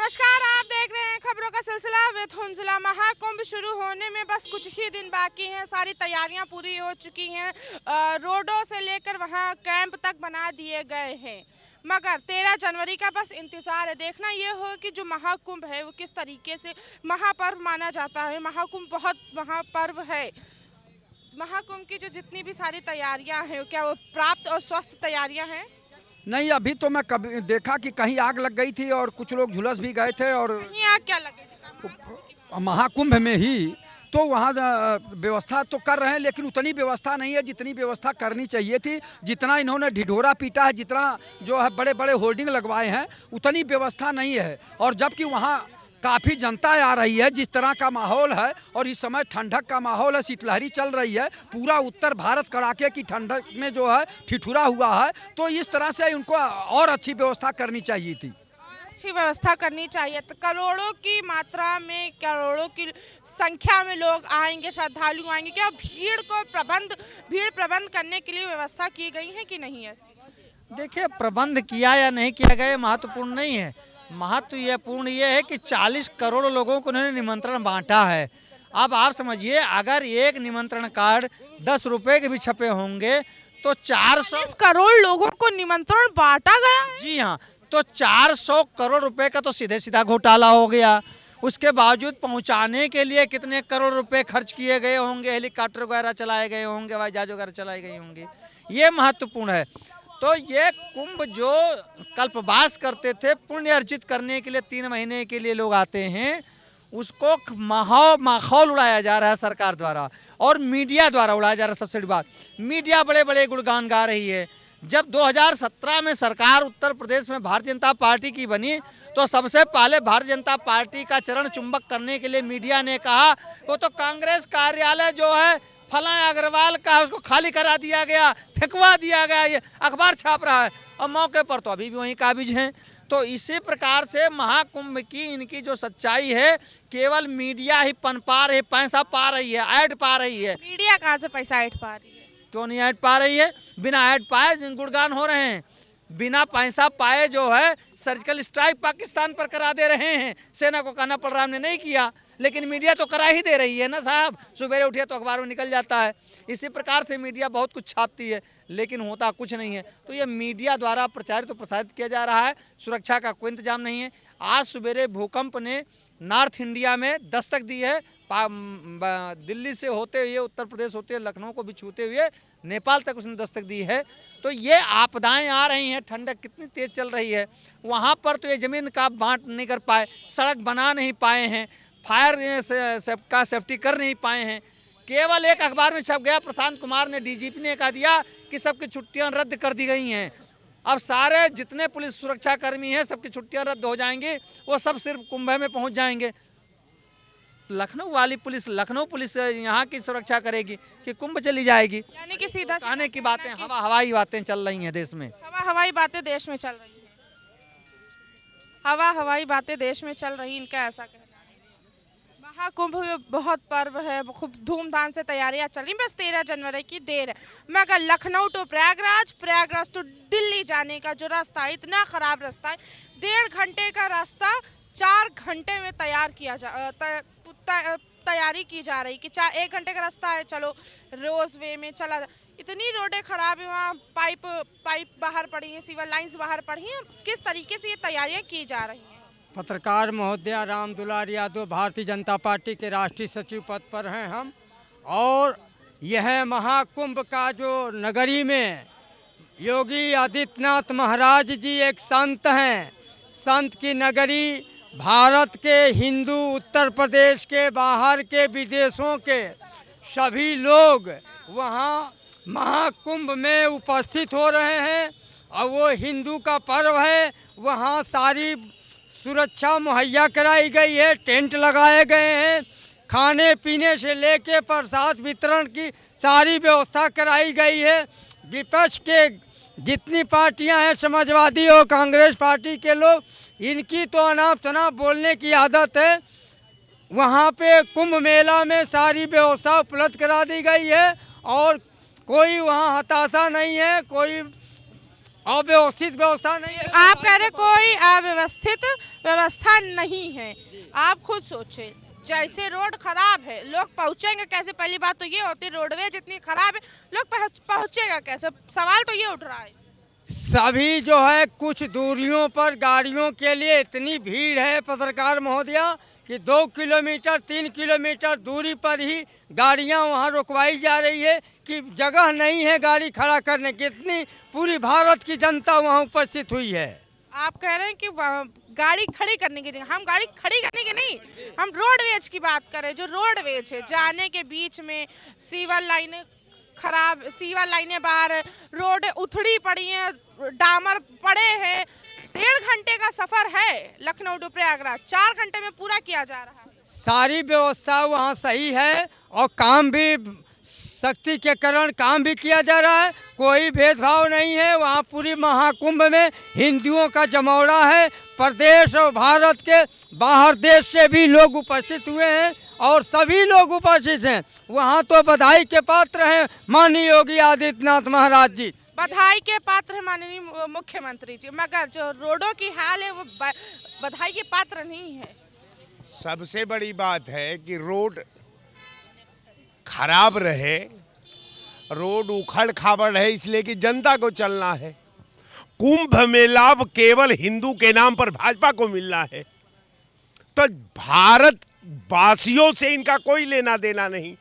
नमस्कार, आप देख रहे हैं खबरों का सिलसिला विद हुंजला। महाकुंभ शुरू होने में बस कुछ ही दिन बाकी हैं। सारी तैयारियां पूरी हो चुकी हैं। रोडों से लेकर वहां कैंप तक बना दिए गए हैं। मगर 13 जनवरी का बस इंतज़ार है। देखना ये हो कि जो महाकुंभ है वो किस तरीके से महापर्व माना जाता है। महाकुंभ बहुत महापर्व है। महाकुंभ की जो जितनी भी सारी तैयारियां हैं, क्या वो प्राप्त और स्वस्थ तैयारियां हैं? नहीं, अभी तो मैं कभी देखा कि कहीं आग लग गई थी और कुछ लोग झुलस भी गए थे। और कहीं आग क्या लगी थी? महाकुंभ में ही तो वहाँ व्यवस्था तो कर रहे हैं, लेकिन उतनी व्यवस्था नहीं है जितनी व्यवस्था करनी चाहिए थी। जितना इन्होंने ढिढोरा पीटा है, जितना जो है बड़े बड़े होर्डिंग लगवाए हैं, उतनी व्यवस्था नहीं है। और जबकि वहाँ काफ़ी जनता आ रही है, जिस तरह का माहौल है, और इस समय ठंडक का माहौल है, शीतलहरी चल रही है, पूरा उत्तर भारत कड़ाके की ठंडक में जो है ठिठुरा हुआ है। तो इस तरह से उनको और अच्छी व्यवस्था करनी चाहिए थी। अच्छी व्यवस्था करनी चाहिए। तो करोड़ों की मात्रा में, करोड़ों की संख्या में लोग आएंगे, श्रद्धालु आएंगे। क्या भीड़ प्रबंध करने के लिए व्यवस्था की गई है कि नहीं है? देखिए, प्रबंध किया या नहीं किया गया महत्वपूर्ण नहीं है। महत्व यह पूर्ण ये है कि 40 करोड़ लोगों को उन्होंने निमंत्रण बांटा है। अब आप समझिए, अगर एक निमंत्रण कार्ड 10 रुपए के भी छपे होंगे तो 400 करोड़ लोगों को निमंत्रण बांटा गया है। जी हाँ, तो 400 करोड़ रुपए का तो सीधे सीधा घोटाला हो गया। उसके बावजूद पहुंचाने के लिए कितने करोड़ रुपए खर्च किए गए होंगे, हेलीकॉप्टर वगैरह चलाए गए होंगे, हवाई जहाज वगैरह चलाई गई होंगी। ये महत्वपूर्ण है। तो ये कुंभ जो कल्पवास करते थे, पुण्य अर्जित करने के लिए 3 महीने के लिए लोग आते हैं, उसको माहौल उड़ाया जा रहा है सरकार द्वारा और मीडिया द्वारा उड़ाया जा रहा है। सबसे बड़ी बात, मीडिया बड़े बड़े गुणगान गा रही है। जब 2017 में सरकार उत्तर प्रदेश में भारतीय जनता पार्टी की बनी, तो सबसे पहले भारतीय जनता पार्टी का चरण चुंबक करने के लिए मीडिया ने कहा वो तो कांग्रेस कार्यालय जो है फला अग्रवाल का, उसको खाली करा दिया गया, फेंकवा दिया गया, ये अखबार छाप रहा है। और मौके पर तो अभी भी वहीं काबिज हैं। तो इसी प्रकार से महाकुंभ की इनकी जो सच्चाई है, केवल मीडिया ही पा रही है, पैसा पा रही है, ऐड पा रही है। मीडिया कहाँ से पैसा ऐड पा रही है? क्यों नहीं ऐड पा रही है? बिना ऐड पाए गुणगान हो रहे हैं। बिना पैसा पाए जो है सर्जिकल स्ट्राइक पाकिस्तान पर करा दे रहे हैं। सेना को कहना पड़ रहा है हमने नहीं किया, लेकिन मीडिया तो करा ही दे रही है ना साहब। सुबह उठिए तो अखबार में निकल जाता है। इसी प्रकार से मीडिया बहुत कुछ छापती है, लेकिन होता कुछ नहीं है। तो ये मीडिया द्वारा प्रचारित तो प्रसारित किया जा रहा है। सुरक्षा का कोई इंतजाम नहीं है। आज सवेरे भूकंप ने नॉर्थ इंडिया में दस्तक दी है। दिल्ली से होते हुए, उत्तर प्रदेश होते हुए, लखनऊ को भी छूते हुए नेपाल तक उसने दस्तक दी है। तो ये आपदाएं आ रही हैं, ठंडक कितनी तेज चल रही है। वहाँ पर तो ये ज़मीन का बांट नहीं कर पाए, सड़क बना नहीं पाए हैं, फायर का सेफ्टी कर नहीं पाए हैं। केवल एक अखबार में छप गया, प्रशांत कुमार ने, डीजीपी ने कह दिया कि सबकी छुट्टियां रद्द कर दी गई हैं। अब सारे जितने पुलिस सुरक्षा कर्मी हैं सबकी छुट्टियां रद्द हो जाएंगी, वो सब सिर्फ कुंभ में पहुंच जाएंगे। लखनऊ वाली पुलिस, लखनऊ पुलिस यहाँ की सुरक्षा करेगी कि कुंभ चली जाएगी? यानी कि सीधा कहने की बातें, हवाई बातें चल रही हैं देश में। हवाई बातें देश में चल रही है। हवाई बातें देश में चल रही, इनका ऐसा कहना है। महाकुंभ बहुत पर्व है, खूब धूमधाम से तैयारियां चल रही। बस 13 जनवरी की देर है। मगर लखनऊ टू प्रयागराज टू दिल्ली जाने का जो रास्ता है, इतना खराब रास्ता है। 1.5 घंटे का रास्ता 4 घंटे में तैयारी की जा रही कि 1 घंटे का रास्ता है, चलो रोज वे में चला। इतनी रोडें खराब है, वहाँ पाइप बाहर पड़ी हैं, सीवर लाइंस बाहर पड़ी हैं। किस तरीके से ये तैयारियां की जा रही हैं? पत्रकार महोदया, राम दुलार यादव, भारतीय जनता पार्टी के राष्ट्रीय सचिव पद पर हैं हम। और यह महाकुंभ का जो नगरी में योगी आदित्यनाथ महाराज जी एक संत हैं। संत की नगरी, भारत के हिंदू, उत्तर प्रदेश के, बाहर के, विदेशों के सभी लोग वहाँ महाकुंभ में उपस्थित हो रहे हैं। और वो हिंदू का पर्व है। वहाँ सारी सुरक्षा मुहैया कराई गई है, टेंट लगाए गए हैं, खाने पीने से लेके प्रसाद वितरण की सारी व्यवस्था कराई गई है। विपक्ष के जितनी पार्टियां हैं, समाजवादी और कांग्रेस पार्टी के लोग, इनकी तो अनाप शनाप बोलने की आदत है। वहाँ पे कुंभ मेला में सारी व्यवस्था उपलब्ध करा दी गई है और कोई वहाँ हताशा नहीं है, कोई अव्यवस्थित व्यवस्था नहीं है। आप कह रहे कोई अव्यवस्थित व्यवस्था नहीं है। आप खुद सोचें, जैसे रोड खराब है लोग पहुंचेंगे कैसे? पहली बात तो ये होती है, रोडवेज इतनी खराब है, लोग पहुंचेगा कैसे? सवाल तो ये उठ रहा है। सभी जो है कुछ दूरियों पर गाड़ियों के लिए इतनी भीड़ है पत्रकार महोदया कि 2 किलोमीटर 3 किलोमीटर दूरी पर ही गाड़ियां वहां रुकवाई जा रही है कि जगह नहीं है गाड़ी खड़ा करने की। इतनी पूरी भारत की जनता वहां उपस्थित हुई है। आप कह रहे हैं कि गाड़ी खड़ी करने की जगह, हम गाड़ी खड़ी करने की नहीं, हम रोडवेज की बात करें। जो रोडवेज है, जाने के बीच में सीवर लाइनें खराब, सीवर लाइनें बाहर, रोड उथड़ी पड़ी हैं, डामर पड़े हैं। 1.5 घंटे का सफर है लखनऊ टू प्रयागराज, 4 घंटे में पूरा किया जा रहा है। सारी व्यवस्था वहाँ सही है और काम भी शक्ति के कारण काम भी किया जा रहा है। कोई भेदभाव नहीं है। वहाँ पूरी महाकुंभ में हिंदुओं का जमौरा है। प्रदेश और भारत के बाहर देश से भी लोग उपस्थित हुए हैं और सभी लोग उपस्थित हैं। वहाँ तो बधाई के पात्र हैं माननीय योगी आदित्यनाथ महाराज जी। बधाई के पात्र है माननीय मुख्यमंत्री जी, मगर जो रोडों की हाल है वो बधाई के पात्र नहीं है। सबसे बड़ी बात है कि रोड खराब रहे, रोड उखड़ खाबड़ रहे, इसलिए कि जनता को चलना है। कुंभ में लाभ केवल हिंदू के नाम पर भाजपा को मिलना है, तो भारत वासियों से इनका कोई लेना देना नहीं।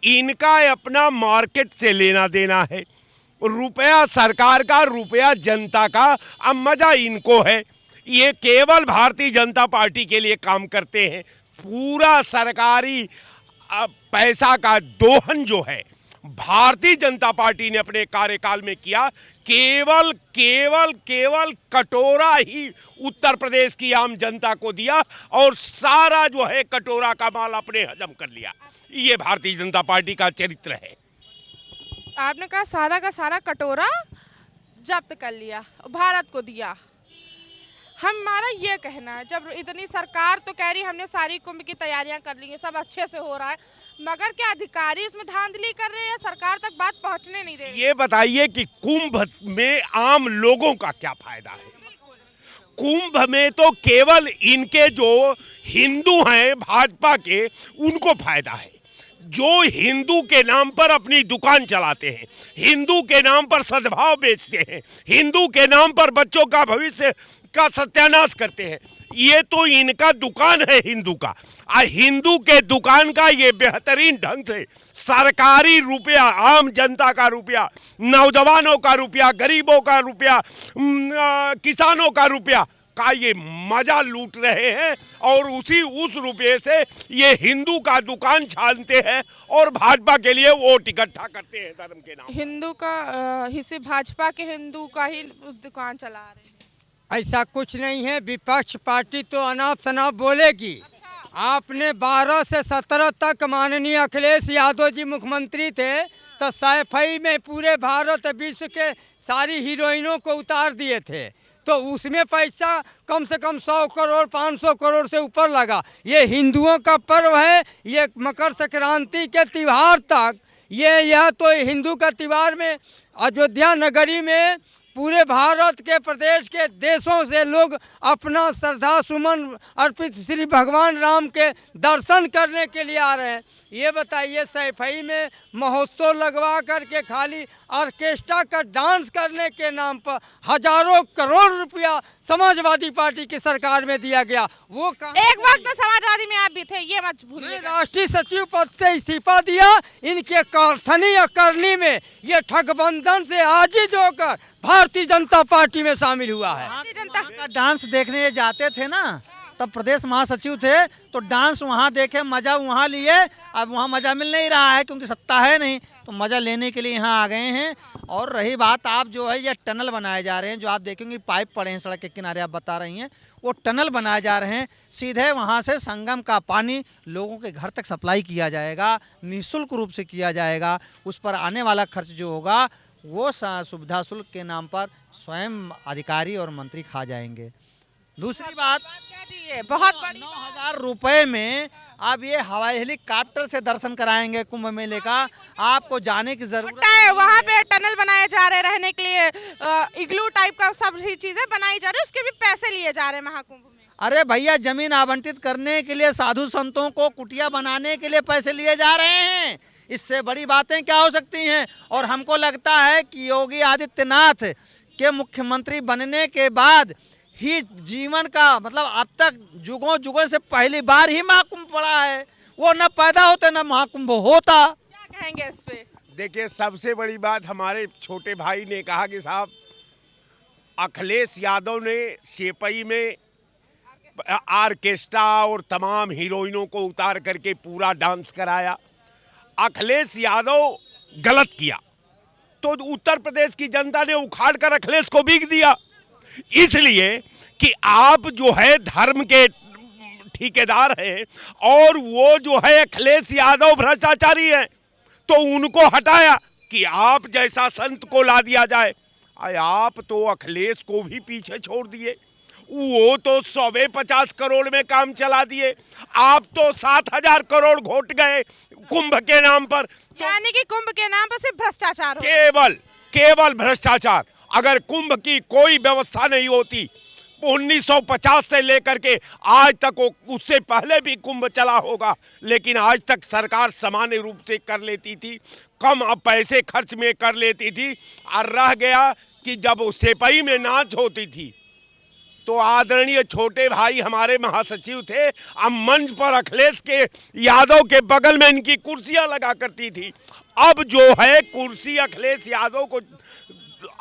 इनका अपना मार्केट से लेना देना है। रुपया सरकार का, रुपया जनता का, अब मजा इनको है। ये केवल भारतीय जनता पार्टी के लिए काम करते हैं। पूरा सरकारी पैसा का दोहन जो है भारतीय जनता पार्टी ने अपने कार्यकाल में किया। केवल केवल केवल कटोरा ही उत्तर प्रदेश की आम जनता को दिया और सारा जो है कटोरा का माल अपने हजम कर लिया। ये भारतीय जनता पार्टी का चरित्र है। आपने कहा सारा का सारा कटोरा जब्त कर लिया, भारत को दिया। हमारा ये कहना है, जब इतनी सरकार तो कह रही हमने सारी कुंभ की तैयारियां कर ली हैं, सब अच्छे से हो रहा है, मगर क्या अधिकारी इसमें धांधली कर रहे हैं? सरकार तक बात पहुंचने नहीं दे रही। ये बताइए कि कुंभ में आम लोगों का क्या फायदा है? कुंभ में तो केवल इनके जो हिंदू हैं भाजपा के, उनको फायदा है। जो हिंदू के नाम पर अपनी दुकान चलाते हैं, हिंदू के नाम पर सद्भाव बेचते हैं, हिंदू के नाम पर बच्चों का भविष्य का सत्यानाश करते हैं, ये तो इनका दुकान है हिंदू का। हिंदू के दुकान का ये बेहतरीन ढंग से सरकारी रुपया, आम जनता का रुपया, नौजवानों का रुपया, गरीबों का रुपया, किसानों का रुपया का ये मजा लूट रहे हैं और उस रुपये से ये हिंदू का दुकान छानते हैं और भाजपा के लिए वोट इकट्ठा करते हैं धर्म के नाम। हिंदू का हिस्से भाजपा के हिंदू का ही दुकान चला रहे हैं। ऐसा कुछ नहीं है। विपक्ष पार्टी तो अनाप शनाप बोलेगी। आपने 12 से 17 तक माननीय अखिलेश यादव जी मुख्यमंत्री थे तो सैफई में पूरे भारत विश्व के सारी हीरोइनों को उतार दिए थे, तो उसमें पैसा कम से कम 100 करोड़ 500 करोड़ से ऊपर लगा। ये हिंदुओं का पर्व है। ये मकर संक्रांति के त्यौहार तक यह तो हिंदू का त्यौहार में अयोध्या नगरी में पूरे भारत के प्रदेश के देशों से लोग अपना श्रद्धा सुमन अर्पित श्री भगवान राम के दर्शन करने के लिए आ रहे हैं। ये बताइए, सैफई में महोत्सव लगवा करके खाली ऑर्केस्ट्रा का डांस करने के नाम पर हजारों करोड़ रुपया समाजवादी पार्टी की सरकार में दिया गया। वो एक वक्त में समाजवादी में आप भी थे, ये मत भूलिएगा। राष्ट्रीय सचिव पद से इस्तीफा दिया। इनके कारथनी या करनी में ये ठगबंधन से आजिज होकर भारतीय जनता पार्टी में शामिल हुआ है। जनता का डांस देखने जाते थे ना, तब प्रदेश महासचिव थे, तो डांस वहाँ देखे, मजा वहाँ लिए। अब वहाँ मजा मिल नहीं रहा है क्योंकि सत्ता है नहीं, तो मजा लेने के लिए यहाँ आ गए हैं। और रही बात, आप जो है ये टनल बनाए जा रहे हैं, जो आप देखेंगे पाइप पड़े हैं सड़क के किनारे, आप बता रही हैं, वो टनल बनाए जा रहे हैं। सीधे वहाँ से संगम का पानी लोगों के घर तक सप्लाई किया जाएगा, निःशुल्क रूप से किया जाएगा। उस पर आने वाला खर्च जो होगा वो सुविधा शुल्क के नाम पर स्वयं अधिकारी और मंत्री खा जाएंगे। दूसरी बात, बहुत 9,000 रुपये में अब ये हवाई हेलीकॉप्टर से दर्शन कराएंगे कुंभ मेले का, आपको जाने की जरूरत लगता है वहाँ पे टनल बनाए जा रहे हैं रहने के लिए, इग्लू टाइप का सब चीजें बनाई जा रही है, उसके भी पैसे लिए जा रहे हैं महाकुंभ में। अरे भैया, जमीन आवंटित करने के लिए साधु संतों को कुटिया बनाने के लिए पैसे लिए जा रहे हैं, इससे बड़ी बातें क्या हो सकती हैं। और हमको लगता है कि योगी आदित्यनाथ के मुख्यमंत्री बनने के बाद ही जीवन का मतलब अब तक जुगों जुगों से पहली बार ही महाकुंभ पड़ा है। वो न पैदा होते न महाकुंभ होता। क्या कहेंगे इस पे? देखिए, सबसे बड़ी बात हमारे छोटे भाई ने कहा कि साहब अखिलेश यादव ने सेपई में आर्केस्ट्रा और तमाम हीरोइनों को उतार करके पूरा डांस कराया। अखिलेश यादव गलत किया तो उत्तर प्रदेश की जनता ने उखाड़ कर अखिलेश को बीक दिया, इसलिए कि आप जो है धर्म के ठेकेदार हैं और वो जो है अखिलेश यादव भ्रष्टाचारी हैं, तो उनको हटाया कि आप जैसा संत को ला दिया जाए। आप तो अखिलेश को भी पीछे छोड़ दिए, वो तो 150 करोड़ में काम चला दिए, आप तो 7000 करोड़ घोट गए कुंभ के नाम पर। यानी कि कुंभ के नाम पर सिर्फ भ्रष्टाचार हो। केवल भ्रष्टाचार। अगर कुंभ की कोई व्यवस्था नहीं होती, 1950 से लेकर के आज तक, उससे पहले भी कुंभ चला होगा, लेकिन आज तक सरकार सामान्य रूप से कर लेती थी, कम पैसे खर्च में कर लेती थी। और रह गया कि जब सेपई में नाच होती थी तो आदरणीय छोटे भाई हमारे महासचिव थे, अब मंच पर अखिलेश के यादव के बगल में इनकी कुर्सियां लगा करती थी। अब जो है कुर्सी अखिलेश यादव को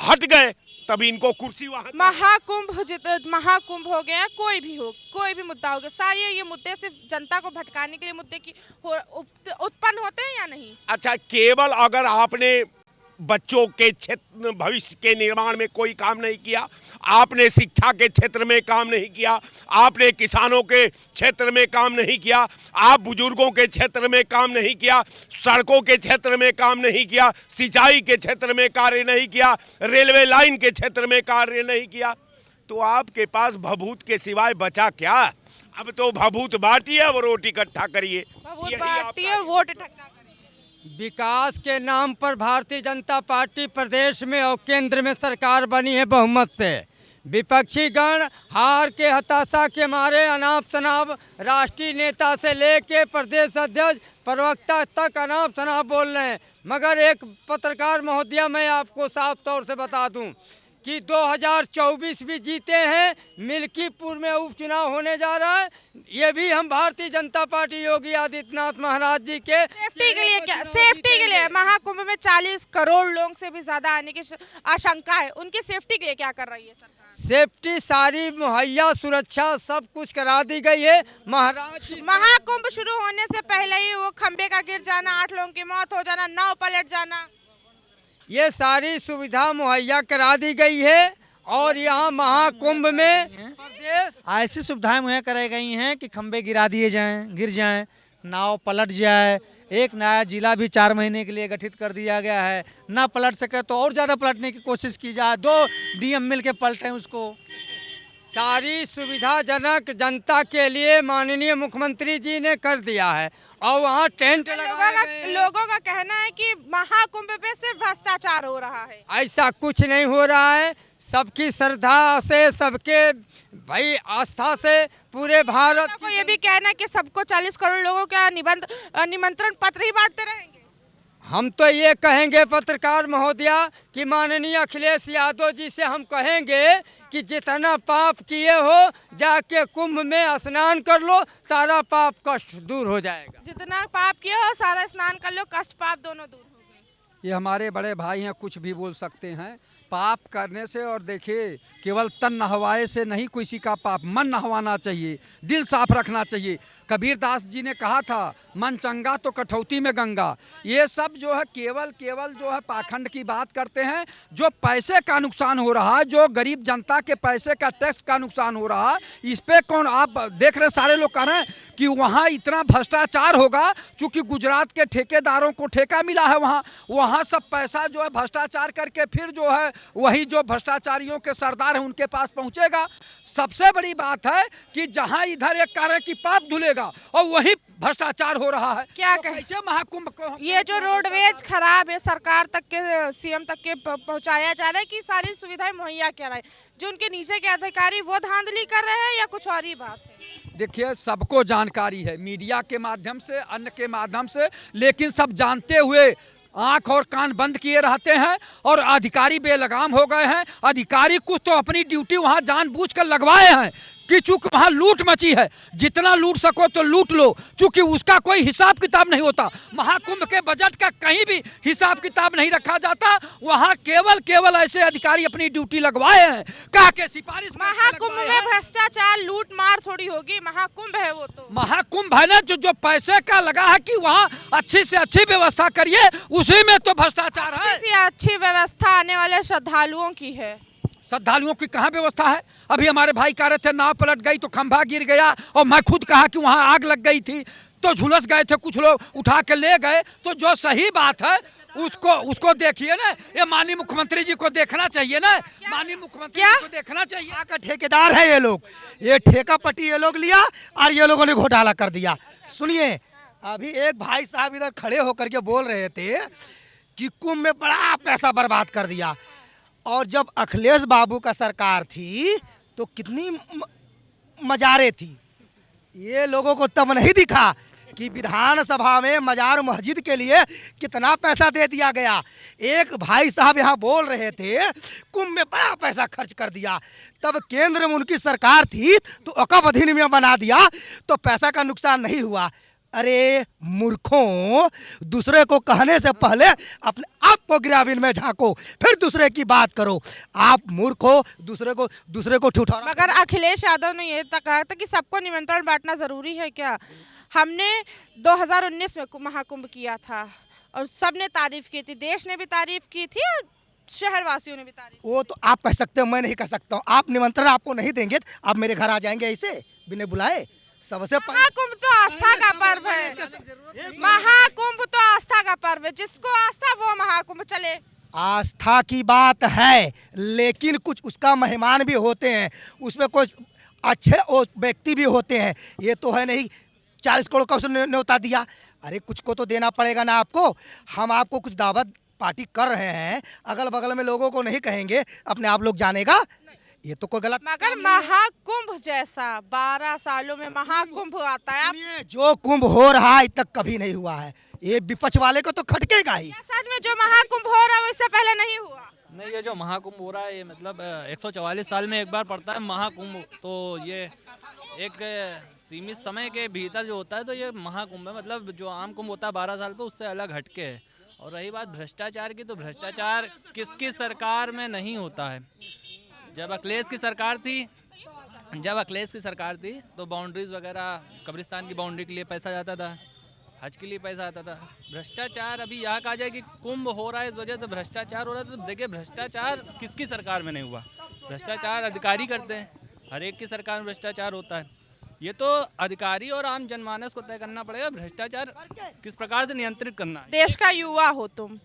हट गए, तभी इनको कुर्सी वहां। महाकुंभ हो गया, कोई भी मुद्दा हो गया, सारे ये मुद्दे सिर्फ जनता को भटकाने के लिए मुद्दे की उत्पन्न होते हैं या नहीं? अच्छा, केवल अगर आपने बच्चों के क्षेत्र भविष्य के निर्माण में कोई काम नहीं किया, आपने शिक्षा के क्षेत्र में काम नहीं किया, आपने किसानों के क्षेत्र में काम नहीं किया, आप बुजुर्गों के क्षेत्र में काम नहीं किया, सड़कों के क्षेत्र में काम नहीं किया, सिंचाई के क्षेत्र में कार्य नहीं किया, रेलवे लाइन के क्षेत्र में कार्य नहीं किया, तो आपके पास भभूत के सिवाय बचा क्या? अब तो भभूत बांटिए और वोट इकट्ठा करिए। भभूत बांटिए और वोट इकट्ठा करिए। विकास के नाम पर भारतीय जनता पार्टी प्रदेश में और केंद्र में सरकार बनी है बहुमत से। विपक्षी गण हार के हताशा के मारे अनाप शनाप राष्ट्रीय नेता से लेके प्रदेश अध्यक्ष प्रवक्ता तक अनाप शनाप बोल रहे हैं। मगर एक पत्रकार महोदया, मैं आपको साफ तौर से बता दूं कि 2024 भी जीते हैं, मिल्कीपुर में उपचुनाव होने जा रहा है, ये भी हम भारतीय जनता पार्टी योगी आदित्यनाथ महाराज जी के सेफ्टी के लिए। क्या सेफ्टी के लिए? महाकुंभ में 40 करोड़ लोगों से भी ज्यादा आने की आशंका है, उनकी सेफ्टी के लिए क्या कर रही है सरकार? सेफ्टी सारी मुहैया, सुरक्षा सब कुछ करा दी गई है महाराज। महाकुंभ शुरू होने से पहले ही वो खंबे का गिर जाना, 8 लोगों की मौत हो जाना, नाव पलट जाना, ये सारी सुविधा मुहैया करा दी गई है। और यहाँ महाकुंभ में ऐसी सुविधाएं मुहैया कराई गई हैं कि खंबे गिरा दिए जाएं, गिर जाएं, नाव पलट जाए। एक नया जिला भी 4 महीने के लिए गठित कर दिया गया है, ना पलट सके तो और ज़्यादा पलटने की कोशिश की जाए, 2 डीएम मिल के पलटें उसको। सारी सुविधाजनक जनता के लिए माननीय मुख्यमंत्री जी ने कर दिया है। और वहाँ टेंट लोगों का कहना है कि महाकुंभ पे सिर्फ भ्रष्टाचार हो रहा है। ऐसा कुछ नहीं हो रहा है, सबकी श्रद्धा से, सबके भाई आस्था से पूरे भारत को ये भी कहना है कि सबको 40 करोड़ लोगों का निमंत्रण पत्र ही बांटते रहेंगे। हम तो ये कहेंगे पत्रकार महोदया कि माननीय अखिलेश यादव जी से हम कहेंगे कि जितना पाप किए हो जाके कुंभ में स्नान कर लो, सारा पाप कष्ट दूर हो जाएगा। जितना पाप किए हो सारा स्नान कर लो, कष्ट पाप दोनों दूर हो गए। ये हमारे बड़े भाई हैं, कुछ भी बोल सकते हैं पाप करने से। और देखिए, केवल तन नहवाए से नहीं किसी का पाप, मन नहवाना चाहिए, दिल साफ रखना चाहिए। कबीरदास जी ने कहा था, मन चंगा तो कठौती में गंगा। ये सब जो है केवल जो है पाखंड की बात करते हैं। जो पैसे का नुकसान हो रहा है, जो गरीब जनता के पैसे का टैक्स का नुकसान हो रहा है, इस पे कौन, आप देख रहे सारे लोग कह रहे हैं कि वहाँ इतना भ्रष्टाचार होगा। चूँकि गुजरात के ठेकेदारों को ठेका मिला है, वहाँ सब पैसा जो है भ्रष्टाचार करके फिर जो है वही जो भ्रष्टाचारियों के सरदार हैं उनके पास पहुंचेगा। सबसे बड़ी बात है कि जहां इधर एक कह रहे हैं कि पाप धुलेगा और वही भ्रष्टाचार हो रहा है। क्या तो कहें? कैसे महाकुंभ को ये जो रोडवेज खराब है, सरकार तक के, सीएम तक के पहुंचाया जा रहा है कि सारी सुविधाएं मुहैया कराए, जो उनके नीचे के अधिकारी वो धांधली कर रहे हैं या कुछ और ही बात है? देखिए, सबको जानकारी है मीडिया के माध्यम से, अन्य के माध्यम से, लेकिन सब जानते हुए आंख और कान बंद किए रहते हैं और अधिकारी बेलगाम हो गए हैं। अधिकारी कुछ तो अपनी ड्यूटी वहां जानबूझकर लगवाए हैं कि चूंकि वहां लूट मची है, जितना लूट सको तो लूट लो, चूंकि उसका कोई हिसाब किताब नहीं होता। महाकुंभ के बजट का कहीं भी हिसाब किताब नहीं रखा जाता। वहां केवल ऐसे अधिकारी अपनी ड्यूटी लगवाए हैं, कहा के सिफारिश करके महाकुंभ लगवाए में हैं। भ्रष्टाचार लूट मार थोड़ी होगी, महाकुंभ है वो तो। महाकुंभ है ना, जो पैसे का लगा है कि वहाँ अच्छी से अच्छी व्यवस्था करिए, उसी में तो भ्रष्टाचार है। अच्छी से अच्छी व्यवस्था आने वाले श्रद्धालुओं की है। श्रद्धालुओं की कहाँ व्यवस्था है? अभी हमारे भाई कह रहे थे नाव पलट गई तो खंभा गिर गया, और मैं खुद कहा कि वहाँ आग लग गई थी तो झुलस गए थे, कुछ लोग उठा के ले गए। तो जो सही बात है उसको देखिए ना। ये माननीय मुख्यमंत्री जी को देखना चाहिए ना, माननीय मुख्यमंत्री जी को देखना चाहिए। यहाँ का ठेकेदार है ये लोग, ये ठेका पट्टी ये लोग लिया और ये लोगों ने घोटाला कर दिया। सुनिए, अभी एक भाई साहब इधर खड़े होकर के बोल रहे थे कि कुंभ में बड़ा पैसा बर्बाद कर दिया, और जब अखिलेश बाबू का सरकार थी तो कितनी मजारें थी। ये लोगों को तब नहीं दिखा कि विधानसभा में मजार मस्जिद के लिए कितना पैसा दे दिया गया। एक भाई साहब यहाँ बोल रहे थे कुंभ में बड़ा पैसा खर्च कर दिया, तब केंद्र में उनकी सरकार थी तो अकब अधिनियम बना दिया तो पैसा का नुकसान नहीं हुआ। अरे मूर्खों, दूसरे को कहने से पहले अपने आप को गिराविन में झांको, फिर दूसरे की बात करो। आप मूर्ख हो, दूसरे को ठुठा। मगर अखिलेश यादव ने ये तक कहा था कि सबको निमंत्रण बांटना जरूरी है क्या? हमने 2019 में महाकुंभ किया था और सबने तारीफ की थी, देश ने भी तारीफ की थी और शहरवासियों ने भी तारीफ। वो तो आप कह सकते हो, मैं नहीं कह सकता हूँ। आप निमंत्रण आपको नहीं देंगे, आप मेरे घर आ जाएंगे ऐसे बिना बुलाए? सबसे महाकुंभ तो आस्था का पर्व है। महाकुंभ तो आस्था का पर्व है, जिसको आस्था वो महाकुंभ चले। आस्था की बात है, लेकिन कुछ उसका मेहमान भी होते हैं, उसमें कुछ अच्छे व्यक्ति भी होते हैं। ये तो है नहीं 40 करोड़ का उसने न्योता दिया। अरे कुछ को तो देना पड़ेगा ना आपको। हम आपको कुछ दावत पार्टी कर रहे हैं, अगल बगल में लोगों को नहीं कहेंगे, अपने आप लोग जानेगा। ये तो कोई गलत। मगर महाकुंभ जैसा 12 सालों में महाकुंभ आता है। आप जो कुंभ हो रहा है तक कभी नहीं हुआ है, ये विपक्ष वाले को तो खटकेगा ही। सच में जो महाकुंभ हो रहा है इससे पहले नहीं हुआ। नहीं, ये जो महाकुंभ हो रहा है ये मतलब 144 साल में एक बार पड़ता है महाकुंभ। तो ये एक सीमित समय के भीतर जो होता है तो ये महाकुंभ है। मतलब जो आम कुंभ होता है 12 साल पे, उससे अलग हटके है। और रही बात भ्रष्टाचार की, तो भ्रष्टाचार किसकी सरकार में नहीं होता है। जब अखिलेश की सरकार थी तो बाउंड्रीज वगैरह, कब्रिस्तान की बाउंड्री के लिए पैसा जाता था, हज के लिए पैसा आता था। भ्रष्टाचार अभी यहाँ कहा जाए कि कुंभ हो रहा है इस वजह से भ्रष्टाचार हो रहा है, तो देखिए भ्रष्टाचार किसकी सरकार में नहीं हुआ। भ्रष्टाचार अधिकारी करते हैं, हर एक की सरकार में भ्रष्टाचार होता है। ये तो अधिकारी और आम जनमानस को तय करना पड़ेगा भ्रष्टाचार किस प्रकार से नियंत्रित करना है। देश का युवा हो तुम,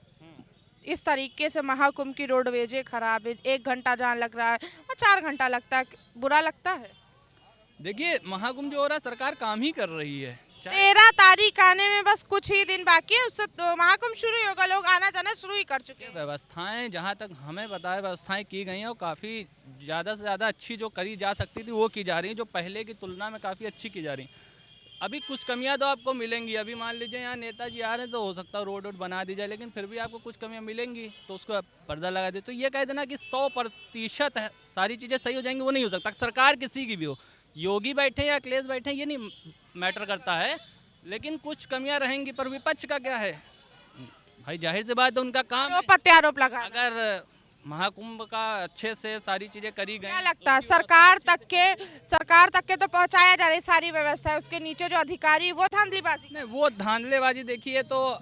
इस तरीके से महाकुंभ की रोडवेजें खराब है, 1 घंटा जहाँ लग रहा है और 4 घंटा लगता है, बुरा लगता है। देखिए महाकुंभ जो हो रहा है सरकार काम ही कर रही है। 13 तारीख आने में बस कुछ ही दिन बाकी है, उससे तो महाकुंभ शुरू ही होगा, लोग आना जाना शुरू ही कर चुके हैं। व्यवस्थाएं जहां तक हमें पता है व्यवस्थाएं की गई हैं और काफ़ी ज़्यादा से ज़्यादा अच्छी जो करी जा सकती थी वो की जा रही हैं, जो पहले की तुलना में काफ़ी अच्छी की जा रही हैं। अभी कुछ कमियां तो आपको मिलेंगी। अभी मान लीजिए यहाँ नेताजी आ रहे हैं तो हो सकता है रोड बना दी जाए, लेकिन फिर भी आपको कुछ कमियां मिलेंगी तो उसको पर्दा लगा दे। तो ये कह देना कि 100% है सारी चीज़ें सही हो जाएंगी, वो नहीं हो सकता। सरकार किसी की भी हो, योगी बैठे या अखिलेश बैठे ये नहीं मैटर करता है, लेकिन कुछ कमियां रहेंगी। पर विपक्ष का क्या है भाई, जाहिर सी बात है उनका काम प्रत्यारोप लगा। अगर महाकुंभ का अच्छे से सारी चीजें करी गई, क्या लगता है सरकार तक के तो पहुंचाया जा रही सारी व्यवस्था, उसके नीचे जो अधिकारी वो धांधलीबाजी। नहीं, वो धांधलेबाजी देखिए तो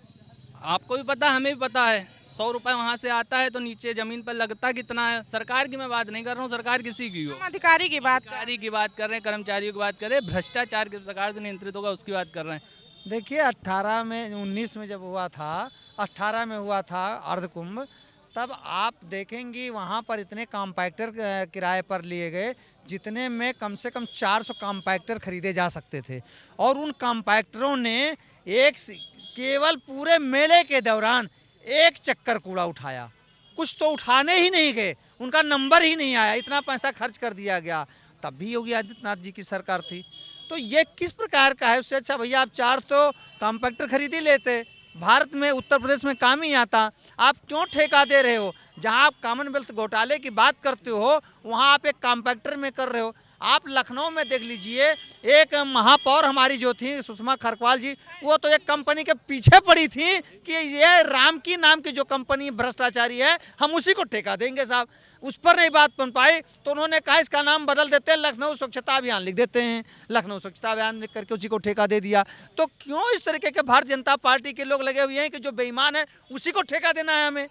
आपको भी पता है, हमें भी पता है। 100 रुपये वहाँ से आता है तो नीचे जमीन पर लगता कितना है। सरकार की मैं बात नहीं कर रहा हूँ, सरकार किसी की हो, अधिकारी की बात कर रहे हैं, कर्मचारियों की बात कर रहे हैं। भ्रष्टाचार की सरकार से नियंत्रित होगा उसकी बात कर रहे हैं। देखिए 18 में 19 में जब हुआ था, 18 में हुआ था अर्धकुंभ, तब आप देखेंगी वहाँ पर इतने कॉम्पैक्टर किराए पर लिए गए जितने में कम से कम 400 कॉम्पैक्टर खरीदे जा सकते थे। और उन कॉम्पैक्टरों ने केवल पूरे मेले के दौरान एक चक्कर कूड़ा उठाया, कुछ तो उठाने ही नहीं गए, उनका नंबर ही नहीं आया, इतना पैसा खर्च कर दिया गया। तब भी योगी आदित्यनाथ जी की सरकार थी। तो ये किस प्रकार का है? उससे अच्छा भैया आप 4 तो कॉम्पैक्टर खरीद ही लेते, भारत में उत्तर प्रदेश में काम ही आता। आप क्यों ठेका दे रहे हो? जहां आप कॉमनवेल्थ घोटाले की बात करते हो वहां आप एक कॉम्पैक्टर में कर रहे हो। आप लखनऊ में देख लीजिए, एक महापौर हमारी जो थी सुषमा खरकवाल जी, वो तो एक कंपनी के पीछे पड़ी थी कि ये राम की नाम की जो कंपनी भ्रष्टाचारी है हम उसी को ठेका देंगे साहब। उस पर नहीं बात बन पाई तो उन्होंने कहा इसका नाम बदल देते हैं, लखनऊ स्वच्छता अभियान लिख देते हैं। लखनऊ स्वच्छता अभियान लिख करके उसी को ठेका दे दिया। तो क्यों इस तरीके के भारतीय जनता पार्टी के लोग लगे हुए हैं कि जो बेईमान है उसी को ठेका देना है हमें?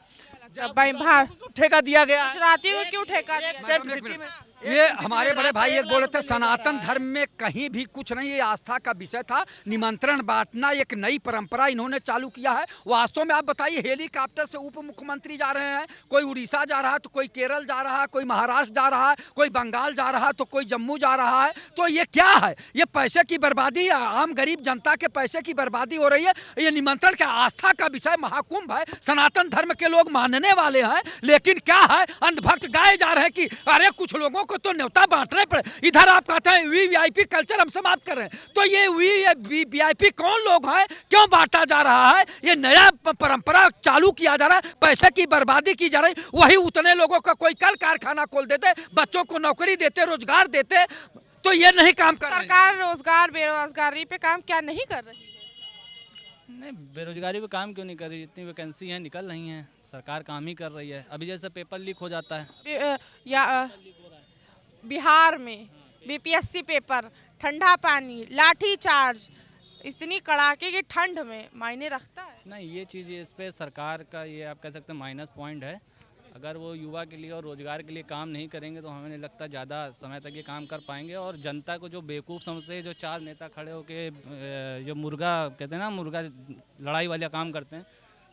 ठेका दिया गया है। गुजरातियों को क्यों ठेका दिया? टेंट सिटी में ये हमारे बड़े भाई एक बोले थे सनातन धर्म में कहीं भी कुछ नहीं, ये आस्था का विषय था। निमंत्रण बांटना एक नई परंपरा इन्होंने चालू किया है। वास्तव में आप बताइए, हेलीकॉप्टर से उप मुख्यमंत्री जा रहे हैं, कोई उड़ीसा जा रहा है तो कोई केरल जा रहा है, कोई महाराष्ट्र जा रहा है, कोई बंगाल जा रहा है तो कोई जम्मू जा रहा है। तो ये क्या है? ये पैसे की बर्बादी, आम गरीब जनता के पैसे की बर्बादी हो रही है। ये निमंत्रण का आस्था का विषय महाकुंभ है, सनातन धर्म के लोग मानने वाले हैं, लेकिन क्या है अंधभक्त गाए जा रहे हैं कि अरे कुछ लोगों को तो न्योता बांटने पड़े। इधर आप कहते हैं वीवीआईपी कल्चर हम समाप्त कर रहे हैं, तो ये वीवीआईपी कौन लोग हैं, क्यों बांटा जा रहा है? ये नया परंपरा चालू किया जा रहा है, पैसे की बर्बादी की जा रही। वही उतने लोगों का कोई कल कारखाना खोल देते, बच्चों को नौकरी देते, रोजगार देते, तो ये नहीं काम कर रही। सरकार रोजगार बेरोजगारी पे काम क्या नहीं कर रही? नहीं, बेरोजगारी पे काम क्यों नहीं कर रही? जितनी वैकेंसी हैं निकल रही हैं, सरकार काम ही कर रही है। अभी जैसे पेपर लीक हो जाता है, बिहार में बीपीएससी पेपर, ठंडा पानी, लाठी चार्ज, इतनी कड़ाके की ठंड में मायने रखता है? नहीं, ये चीज़ इस पे सरकार का ये आप कह सकते हैं माइनस पॉइंट है। अगर वो युवा के लिए और रोज़गार के लिए काम नहीं करेंगे तो हमें नहीं लगता ज़्यादा समय तक ये काम कर पाएंगे। और जनता को जो बेवकूफ़ समझते हैं, जो 4 नेता खड़े होके जो मुर्गा कहते हैं ना, मुर्गा लड़ाई वाला काम करते हैं,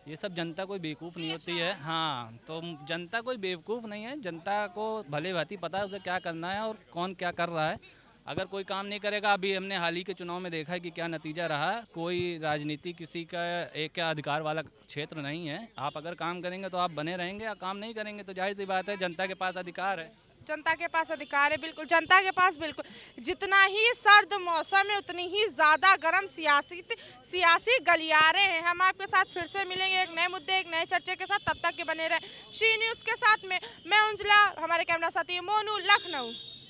ये सब जनता कोई बेवकूफ़ नहीं होती है। हाँ, तो जनता कोई बेवकूफ़ नहीं है, जनता को भले भांति पता है उसे क्या करना है और कौन क्या कर रहा है। अगर कोई काम नहीं करेगा, अभी हमने हाल ही के चुनाव में देखा है कि क्या नतीजा रहा। कोई राजनीति किसी का एक अधिकार वाला क्षेत्र नहीं है। आप अगर काम करेंगे तो आप बने रहेंगे, या काम नहीं करेंगे तो जाहिर सी बात है जनता के पास अधिकार है। जनता के पास अधिकार है, बिल्कुल जनता के पास, बिल्कुल। जितना ही सर्द मौसम है उतनी ही ज़्यादा गर्म सियासी गलियारे हैं। हम आपके साथ फिर से मिलेंगे एक नए मुद्दे, एक नए चर्चे के साथ। तब तक के बने रहे शी न्यूज़ के साथ में। मैं उंजला, हमारे कैमरा साथी मोनू, लखनऊ।